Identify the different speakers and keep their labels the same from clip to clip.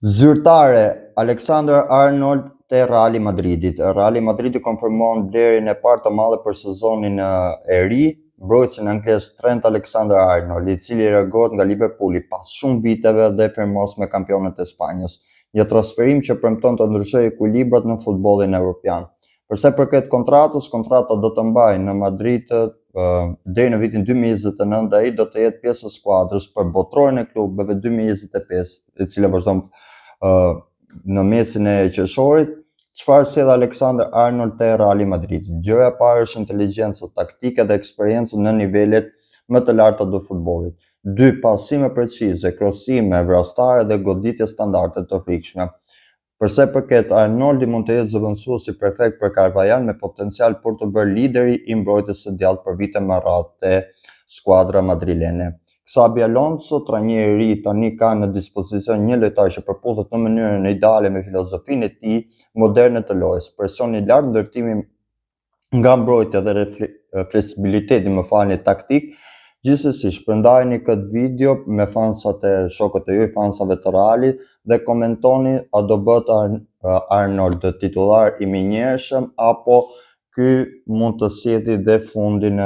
Speaker 1: Zyrtare Alexander Arnold te Reali Madridit. Reali Madridi konfirmon vlerën e parë të madhe për sezonin e ri, mbrojtësin anglez Trent Alexander-Arnold, i cili reagohet nga Liverpooli pas shumë viteve dhe firmos me kampionët e Spanjës. Një transferim që premton të ndryshojë ekuilibrat në futbollin evropian. Përsa i përket kontratës, kontrata do të mbajë në Madrid deri në vitin 2029 dhe ai do të jetë pjesë e skuadrës për botrorin e klubeve 2025, e cila vazhdon në mesin e qershorit. Çfarë sjell Alexander Arnold te Reali Madrid? Gjëja e parë është inteligjenca taktike dhe eksperiencë në nivelet më të larta të futbollit. 2. Pasime precize, krosime vrastare dhe goditje standarde të frikshme. Përsa i përket Arnoldi, mund të jetë zëvendësuesi perfekt për Carvajal, me potencial për të bërë lideri i mbrojtjes së djathtë për vite me radhë te skuadra madrilene. Xabi Alonso, trajneri i ri, tani ka në dispozicion një lojtar që përputhet në mënyrën ideale me filozofinë e tij moderne të lojës. Presioni i lartë, ndërtimi nga mbrojtja dhe fleksibiliteti taktik. Gjithsesi, shpërndajeni këtë video me fansat e shokët e juaj, fansave të Realit, dhe komentoni a do bëhet Arnold titullar i menjëhershëm apo ky mund të sjellë dhe fundin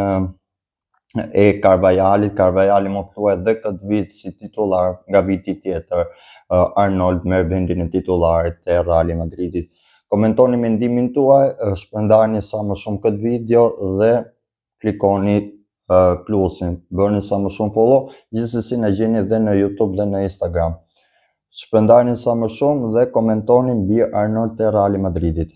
Speaker 1: e Carvajalit. Carvajali mund të thuhet edhe këtë vit si titullar, nga viti tjetër Arnold merr vendin e titullarit te Reali Madridit. Komentoni mendimin tuaj, shpërndani sa më shumë këtë video dhe klikoni plusin, bëni sa më shumë follow, gjithsesi na gjeni edhe në YouTube dhe në Instagram. Shpërndani sa më shumë dhe komentoni mbi Arnold te Reali Madridit.